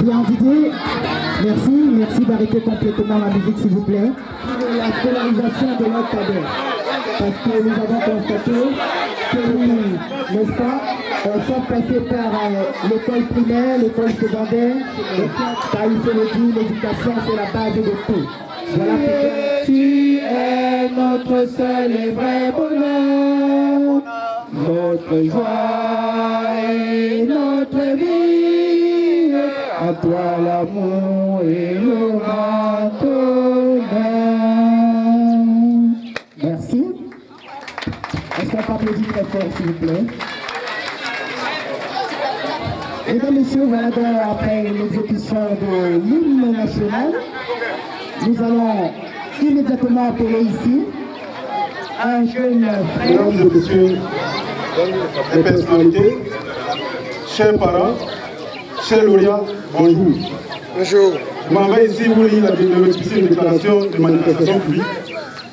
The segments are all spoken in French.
Bien Didier, merci d'arrêter complètement la musique s'il vous plaît. La polarisation de notre cadet, parce que nous avons constaté que nous, n'est-ce pas, sommes passés par l'école primaire, l'école secondaire, car il faut le dire, l'éducation c'est la base de tout. Voilà pourquoi tu es notre seul et vrai bonheur, notre joie et notre vie, à toi l'amour et le maintenant. Merci. Est-ce qu'on peut applaudir très fort s'il vous plaît? Mesdames, Messieurs, voilà donc après l'exécution de l'hymne national, nous allons immédiatement appeler ici un jeune frère. Mesdames et messieurs, les personnalités, chers parents, chers lauréats, bonjour. Bonjour. Je m'en vais ici vous lire une déclaration de manifestation publique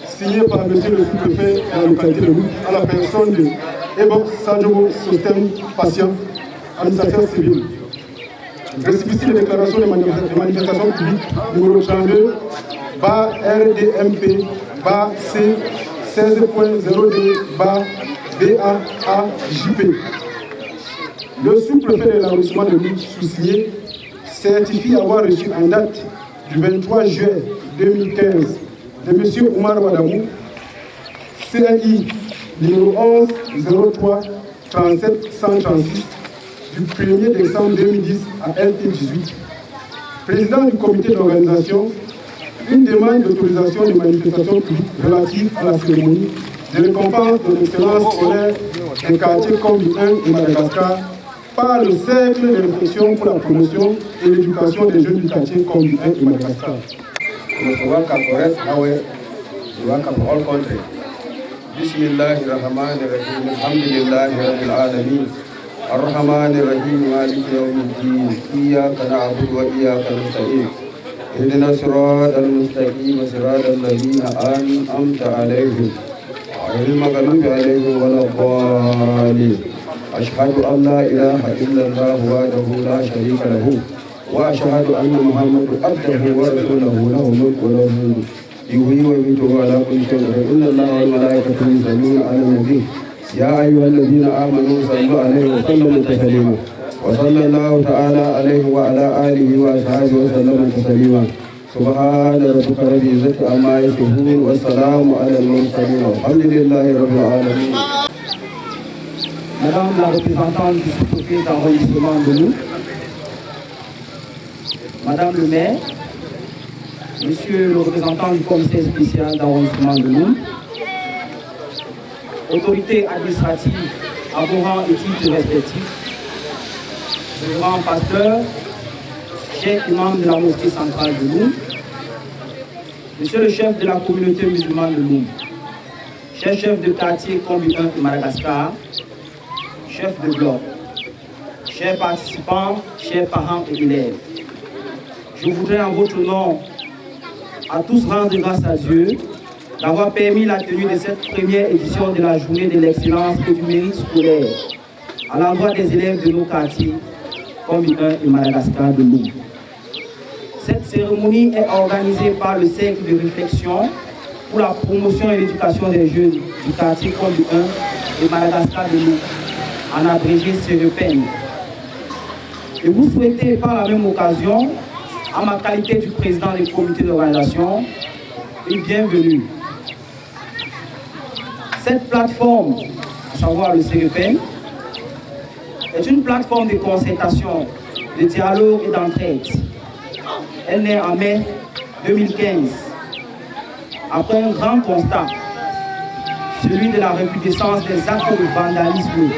signée par M. le sous-préfet de la localité de Louk à la personne de Ebok Sadjogo Sostem Patient, administrateur civil. Récépissé de déclaration de manifestation publique numéro 32, bas RDMP, bas C 16.02, bas BAAJP. Le sous-préfet de l'arrondissement de Louk sous-signé certifie avoir reçu en date du 23 juillet 2015 de M. Oumar Wadamou, CNI numéro 11 03 37 136 du 1er décembre 2010 à LT18, président du comité d'organisation, une demande d'autorisation de manifestation publique relative à la cérémonie de récompense de l'excellence scolaire des quartiers comme du 1 et Madagascar par le cercle de réflexion pour la promotion et l'éducation des jeunes du quartier comme du 1 et Madagascar. Bismillahirrahmanirrahim. Alhamdulillahi rabbil alamin. الرحمن الرحيم مالك يوم الدين إياك نعبد وإياك نستعين اهدنا الصراط المستقيم صراط الذين أنعمت عليهم غير المغضوب عليهم ولا الضالين أشهد أن لا إله إلا الله وحده لا شريك له وأشهد أن محمدا عبده ورسوله له الملك وله الحمد يحيي ويميت على كل شيء إن الله وملائكته يصلون على النبي يا أيها الذين آمنوا صلوا عليه وسلموا تسليما وصلى الله تعالى عليه وعلى آله وأصحابه وسلم تسليما سبحان ربك رب العزة عما يصفون والسلام على المرسلين والحمد لله رب العالمين. Madame la représentante du sous-préfet d'arrondissement de Louk, Madame le maire, Monsieur le représentant du comité spécial d'arrondissement de Louk, autorités administratives à vos rangs et titres respectifs, le grand pasteur, chef imam de la mosquée centrale de Loum, Monsieur le chef de la communauté musulmane de Loum, chers chefs de quartier Kombi 1 et Madagascar, chefs de bloc, chers participants, chers parents et élèves, je voudrais en votre nom à tous rendre grâce à Dieu d'avoir permis la tenue de cette première édition de la journée de l'excellence et du mérite scolaire à l'endroit des élèves de nos quartiers Kombi 1 et Madagascar de Loum. Cette cérémonie est organisée par le Cercle de réflexion pour la promotion et l'éducation des jeunes du quartier Kombi 1 et Madagascar de Loum, en abrégé CEREPEN. Et vous souhaitez par la même occasion, en ma qualité du président du comité d'organisation, une bienvenue. Cette plateforme, à savoir le CEREPEN, est une plateforme de concertation, de dialogue et d'entraide. Elle naît en mai 2015, après un grand constat, celui de la recrudescence des actes de vandalisme,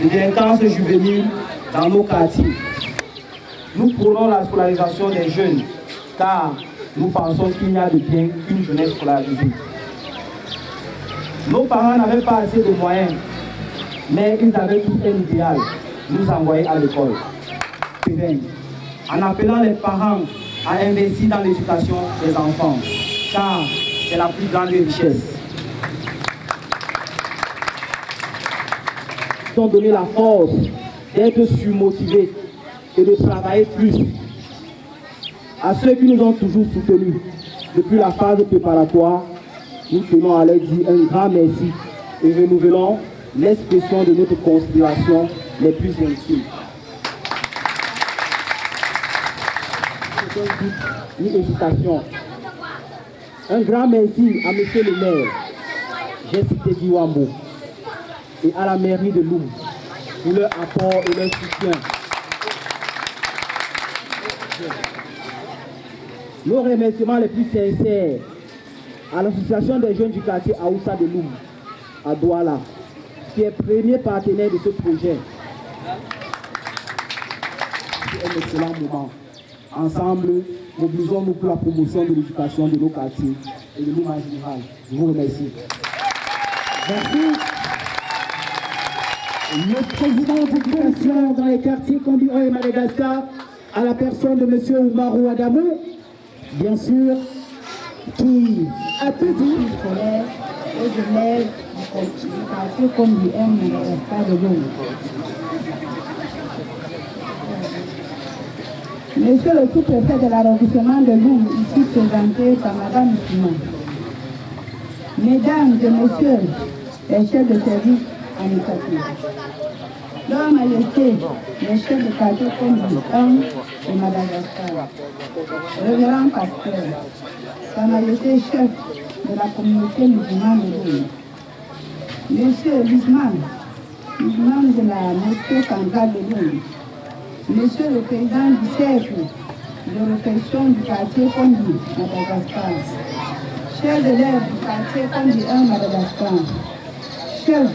de délinquance juvénile dans nos quartiers. Nous prônons la scolarisation des jeunes, car nous pensons qu'il n'y a de bien qu'une jeunesse scolarisée. Nos parents n'avaient pas assez de moyens, mais ils avaient tous un idéal, nous envoyer à l'école. En appelant les parents à investir dans l'éducation des enfants, car c'est la plus grande richesse. Ils ont donné la force d'être surmotivés et de travailler plus. À ceux qui nous ont toujours soutenus depuis la phase préparatoire, nous tenons à leur dire un grand merci et renouvelons l'expression de notre considération les plus intimes. Une hésitation. Un grand merci à monsieur le maire, j'ai cité Diwambo, et à la mairie de Loum pour leur apport et leur soutien. Nos remerciements les plus sincères à l'association des jeunes du quartier Aoussa de Loum, à Douala, qui est premier partenaire de ce projet. C'est un excellent moment. Ensemble, mobilisons-nous pour la promotion de l'éducation de nos quartiers et de Loum en général. Je vous remercie. Merci. Le président d'éducation dans les quartiers Kombi 1 et Madagascar, à la personne de M. Oumarou Adamou, bien sûr, qui a tout dit. aux élèves du quartier Kombi 1 et Madagascar de Loum. Monsieur le sous-préfet de l'arrondissement de Loum, ici présenté par Madame Simon. Mesdames et Messieurs les chefs de service administratifs, Leur Majesté, les chefs de quartier Kombi 1 et Madagascar, Révérend Pasteur, Sa Majesté chef de la communauté musulmane de Loum, Monsieur Lisman, imam de la mosquée centrale de Loum, Monsieur le Président du Cercle de réflexion du quartier Kombi, Madagascar, chers élèves du quartier Kombi 1, Madagascar, chefs,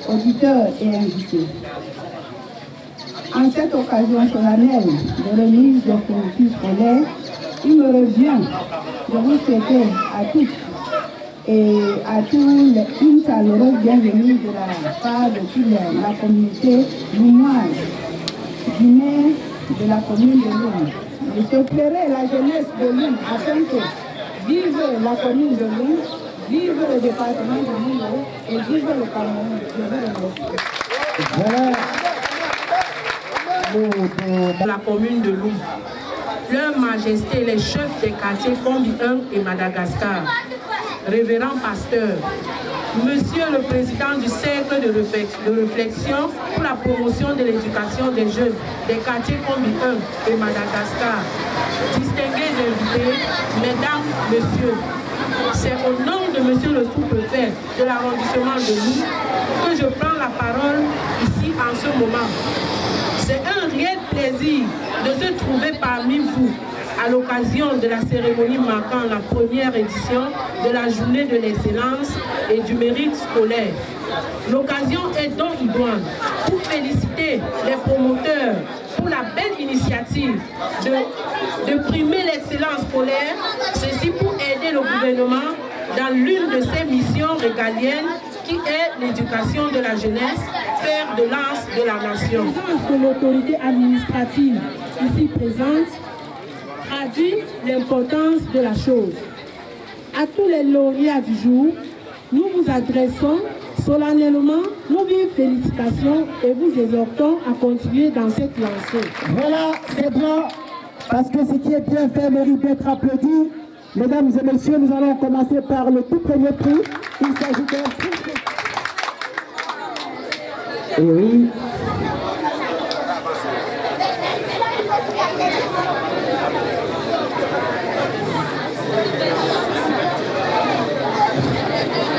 auditeurs et invités. En cette occasion solennelle de remise des fournitures scolaires, il me revient de vous souhaiter à toutes et à tous une chaleureuse bienvenue de la part de toute la communauté loumoise du maire de la commune de Loum. Je souhaiterais la jeunesse de Loum afin que vive la commune de Loum, vive le département de Loum et vive le Cameroun. Je vous remercie. De la commune de Loum, Leur Majesté les chefs des quartiers Kombi 1 et Madagascar, Révérend Pasteur, Monsieur le Président du Cercle de réflexion pour la promotion de l'éducation des jeunes des quartiers Kombi 1 et Madagascar, distingués invités, Mesdames, Messieurs, c'est au nom de Monsieur le sous-préfet de l'arrondissement de Loum que je prends la parole ici en ce moment. C'est un réel plaisir de se trouver parmi vous à l'occasion de la cérémonie marquant la première édition de la journée de l'excellence et du mérite scolaire. L'occasion est donc idoine pour féliciter les promoteurs pour la belle initiative de primer l'excellence scolaire, ceci pour aider le gouvernement dans l'une de ses missions régalienne qui est l'éducation de la jeunesse, fer de lance de la nation. La présence de l'autorité administrative ici présente traduit l'importance de la chose. À tous les lauréats du jour, nous vous adressons solennellement nos vives félicitations et vous exhortons à continuer dans cette lancée. Voilà, c'est bien, parce que ce qui est bien fait mérite d'être applaudi. Mesdames et messieurs, nous allons commencer par le tout premier prix. Il s'agit d'un prix. Et oui.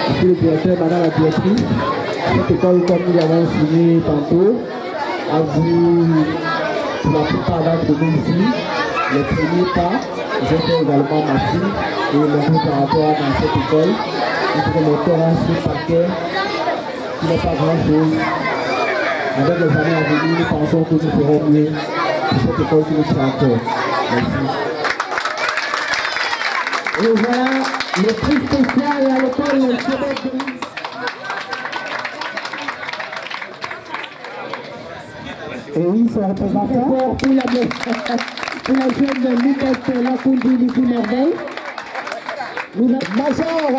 Monsieur le directeur, madame la directrice, cette école, comme nous l'avons signé tantôt, a vu pour la plupart d'entre nous ici les premiers pas. J'ai fait également ma fille et le préparatoire dans cette école. Entre le terrain sur parquet, qui n'est pas grand-chose. Avec les années à venir, nous pensons que nous ferons mieux pour cette école qui nous tient encore. Merci. Et voilà le prix spécial à l'école Québec de Nice. Et oui, son représentant pour la jeune de Lucas Lakundi Lucie Merveille. Major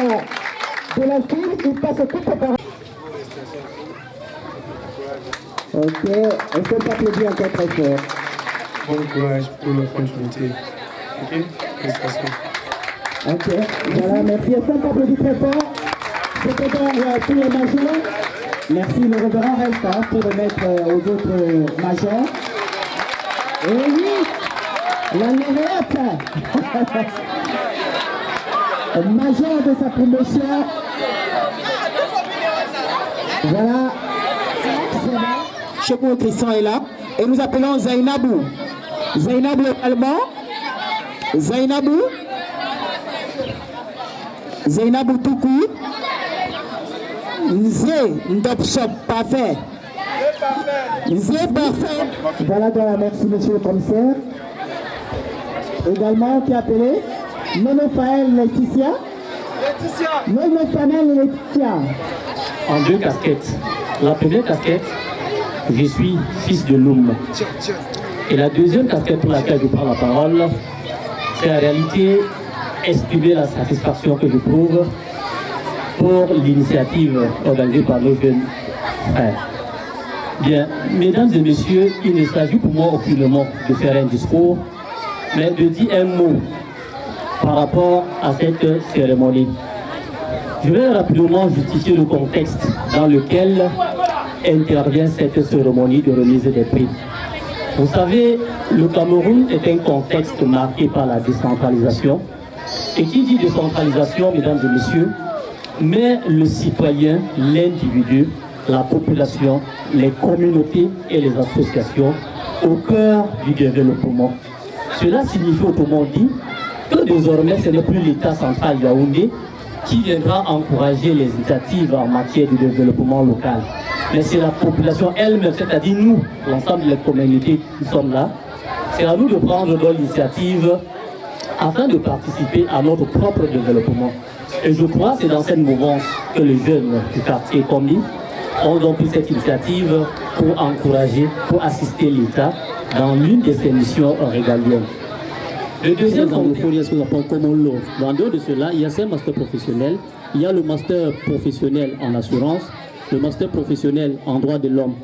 de la fille, il passe toute préparation. Ok, on peut t'applaudir encore très fort. Bon courage pour la continuité. Ok, félicitations. Ok, voilà, merci. Est-ce qu'on peut applaudir très fort? C'était donc tous les majors. Merci, le révérend reste pour remettre aux autres majors. Et oui, la lauréate, major de sa promotion. Voilà, Chebou Christian est là. Et nous appelons Zainabou. Zainabou également. Zainabou. Zainabou Toukou. Nzé Ndopsop parfait. Nzé parfait. Voilà, merci monsieur le commissaire. Également qui est appelé Nono Faël Laetitia. Nono Faël Laetitia. En deux casquettes. La première casquette, je suis fils de Loum. Et la deuxième casquette pour laquelle je prends la parole, c'est en réalité exprimer la satisfaction que je trouve pour l'initiative organisée par nos jeunes frères. Bien, mesdames et messieurs, il ne s'agit pour moi aucunement de faire un discours, mais de dire un mot par rapport à cette cérémonie. Je vais rapidement justifier le contexte dans lequel intervient cette cérémonie de remise des prix. Vous savez, le Cameroun est un contexte marqué par la décentralisation. Et qui dit décentralisation, mesdames et messieurs, met le citoyen, l'individu, la population, les communautés et les associations au cœur du développement. Cela signifie autrement dit que désormais ce n'est plus l'État central Yaoundé qui viendra encourager les initiatives en matière de développement local. Mais c'est la population elle-même, c'est-à-dire nous, l'ensemble des communautés qui sommes là, c'est à nous de prendre l'initiative afin de participer à notre propre développement. Et je crois que c'est dans cette mouvance que les jeunes du quartier Kombi ont donc pris cette initiative pour encourager, pour assister l'État dans l'une de ses missions régaliennes. Le deuxième contexte, dans dehors de cela, il y a ces masters professionnels, il y a le master professionnel en assurance, le master professionnel en droit de l'homme.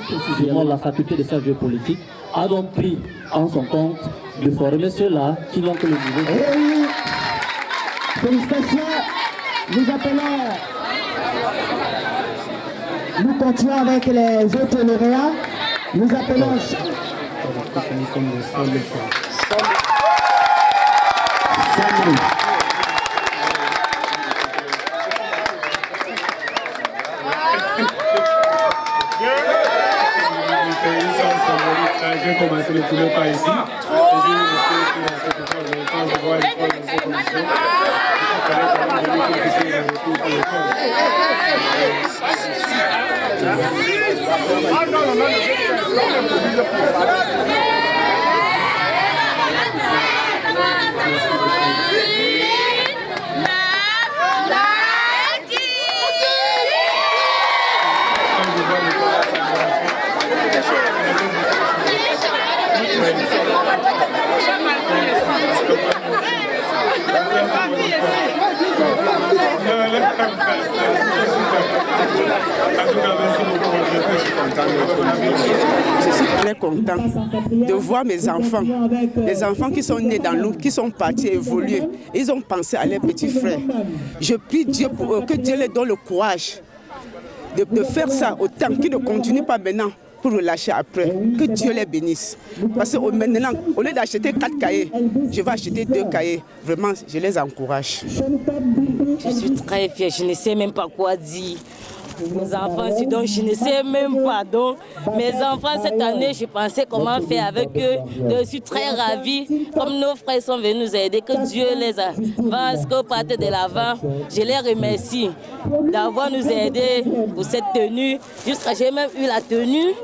Précisément, la faculté des sciences géopolitiques a donc pris en son compte de former ceux-là qui n'ont que le niveau. Oui. Félicitations. Nous appelons. Nous continuons avec les autres lauréats. Nous appelons. Sandri. Je vais commencer le premier pas ici. Je suis très content de voir mes enfants, les enfants qui sont nés dans l'eau, qui sont partis évoluer. Ils ont pensé à leurs petits frères. Je prie Dieu pour eux, que Dieu leur donne le courage de faire ça autant, qu'ils ne continuent pas maintenant pour relâcher après. Que Dieu les bénisse. Parce que maintenant, au lieu d'acheter 4 cahiers, je vais acheter 2 cahiers. Vraiment, je les encourage. Je suis très fière, je ne sais même pas quoi dire. Mes enfants, donc je ne sais même pas. Donc, mes enfants, cette année, je pensais comment faire avec eux. Je suis très ravie. Comme nos frères sont venus nous aider, que Dieu les avance, que partent de l'avant. Je les remercie d'avoir nous aidés pour cette tenue. J'ai même eu la tenue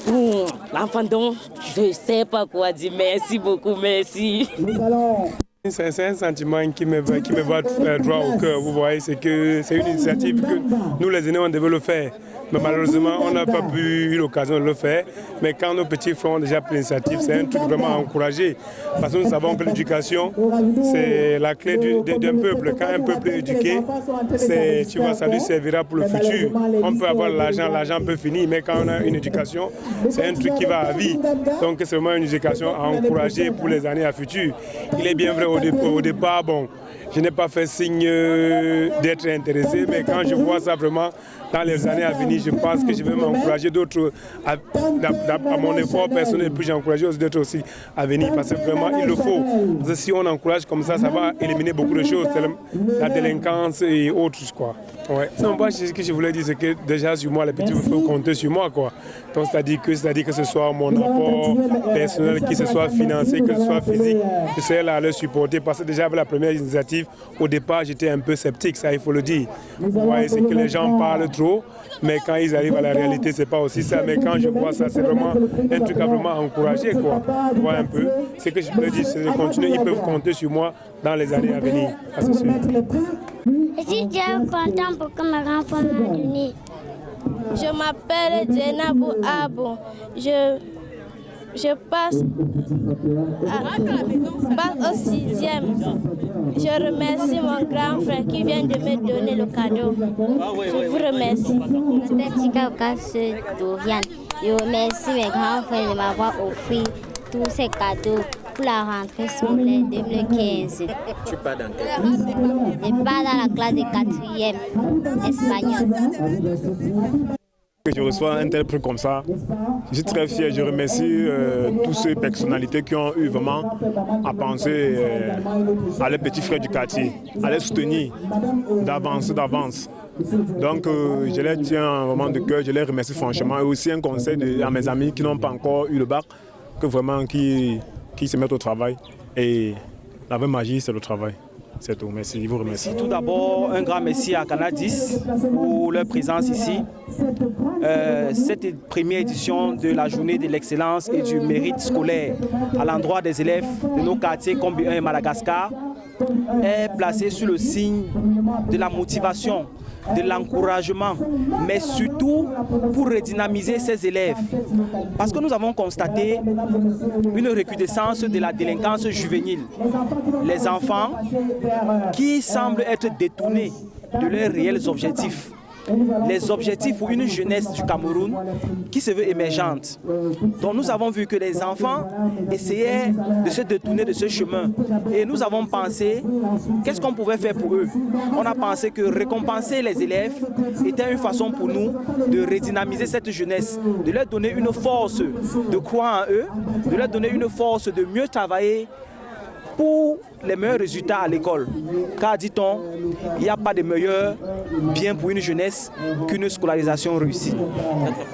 pour l'enfant. Donc, je ne sais pas quoi dire. Merci beaucoup, merci. C'est un sentiment qui me va droit au cœur, vous voyez, c'est une initiative que nous les aînés on devait le faire. Mais malheureusement, on n'a pas eu l'occasion de le faire. Mais quand nos petits frères ont déjà pris l'initiative, c'est un truc vraiment à encourager. Parce que nous savons que l'éducation, c'est la clé d'un peuple. Quand un peuple est éduqué, tu vois, ça lui servira pour le futur. On peut avoir l'argent peut finir, mais quand on a une éducation, c'est un truc qui va à vie. Donc c'est vraiment une éducation à encourager pour les années à futur. Il est bien vrai au départ, bon, je n'ai pas fait signe d'être intéressé, mais quand je vois ça vraiment dans les années à venir, je pense que je vais m'encourager d'autres à mon effort personnel, puis j'ai encouragé aussi d'autres aussi à venir, parce que vraiment il le faut. Parce que si on encourage comme ça va éliminer beaucoup de choses, la délinquance et autres, quoi. Ouais. Non, moi, ce que je voulais dire, c'est que déjà sur moi, les petits faut compter sur moi, quoi. Donc c'est-à-dire que ce soit mon apport personnel, que ce soit financier, que ce soit physique, je serai là à le supporter, parce que déjà avec la première initiative, au départ, j'étais un peu sceptique, ça il faut le dire. Vous voyez, c'est que les gens parlent trop, mais quand ils arrivent à la réalité, c'est pas aussi ça. Mais quand je vois ça, c'est vraiment un truc à vraiment encourager, quoi. Vous voyez un peu. Ce que je peux dire, c'est de continuer. Ils peuvent compter sur moi dans les années à venir. Ça, c'est sûr. Je suis bien content pour que mes enfants m'ont donné. Je m'appelle Zainabou Abou. Je passe au 6e. Je remercie mon grand frère qui vient de me donner le cadeau. Je vous remercie. Je remercie mes grands frères de m'avoir offert tous ces cadeaux pour la rentrée scolaire 2015. Tu pars dans quelle classe? Je pars dans la classe de 4e espagnol. Je reçois un tel prix comme ça, je suis très fier. Je remercie toutes ces personnalités qui ont eu vraiment à penser à les petits frères du quartier, à les soutenir d'avance. Donc je les tiens vraiment de cœur, je les remercie franchement. Et aussi un conseil à mes amis qui n'ont pas encore eu le bac, que vraiment qui se mettent au travail. Et la vraie magie, c'est le travail. C'est tout, merci, je vous remercie. Tout d'abord, un grand merci à Canal 10 pour leur présence ici. Cette première édition de la journée de l'excellence et du mérite scolaire à l'endroit des élèves de nos quartiers Kombi 1 et Madagascar est placée sous le signe de la motivation, de l'encouragement, mais surtout pour redynamiser ces élèves. Parce que nous avons constaté une recrudescence de la délinquance juvénile. Les enfants qui semblent être détournés de leurs réels objectifs. Les objectifs pour une jeunesse du Cameroun qui se veut émergente. Donc nous avons vu que les enfants essayaient de se détourner de ce chemin. Et nous avons pensé, qu'est-ce qu'on pouvait faire pour eux? On a pensé que récompenser les élèves était une façon pour nous de redynamiser cette jeunesse, de leur donner une force de croire en eux, de leur donner une force de mieux travailler pour les meilleurs résultats à l'école. Car, dit-on, il n'y a pas de meilleur bien pour une jeunesse qu'une scolarisation réussie.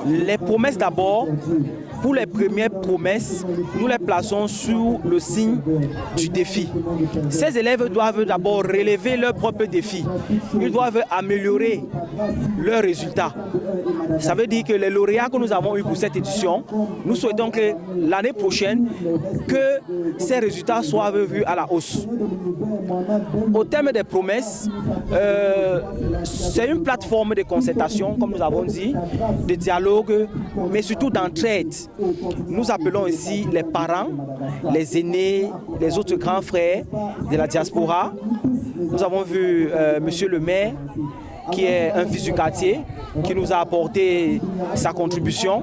Les promesses d'abord, pour les premières promesses, nous les plaçons sous le signe du défi. Ces élèves doivent d'abord relever leurs propres défis. Ils doivent améliorer leurs résultats. Ça veut dire que les lauréats que nous avons eus pour cette édition, nous souhaitons que l'année prochaine, que ces résultats soient vus à la hausse. Au terme des promesses, c'est une plateforme de concertation, comme nous avons dit, de dialogue, mais surtout d'entraide. Nous appelons ici les parents, les aînés, les autres grands frères de la diaspora Nous avons vu Monsieur le maire, qui est un fils du quartier, qui nous a apporté sa contribution,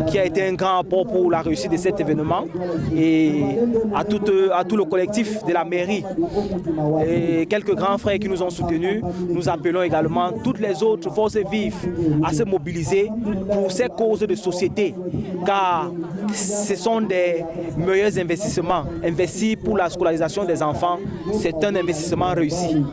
qui a été un grand apport pour la réussite de cet événement, et à tout le collectif de la mairie et quelques grands frères qui nous ont soutenus. Nous appelons également toutes les autres forces vives à se mobiliser pour ces causes de société, car ce sont des meilleurs investissements. Investir pour la scolarisation des enfants, c'est un investissement réussi.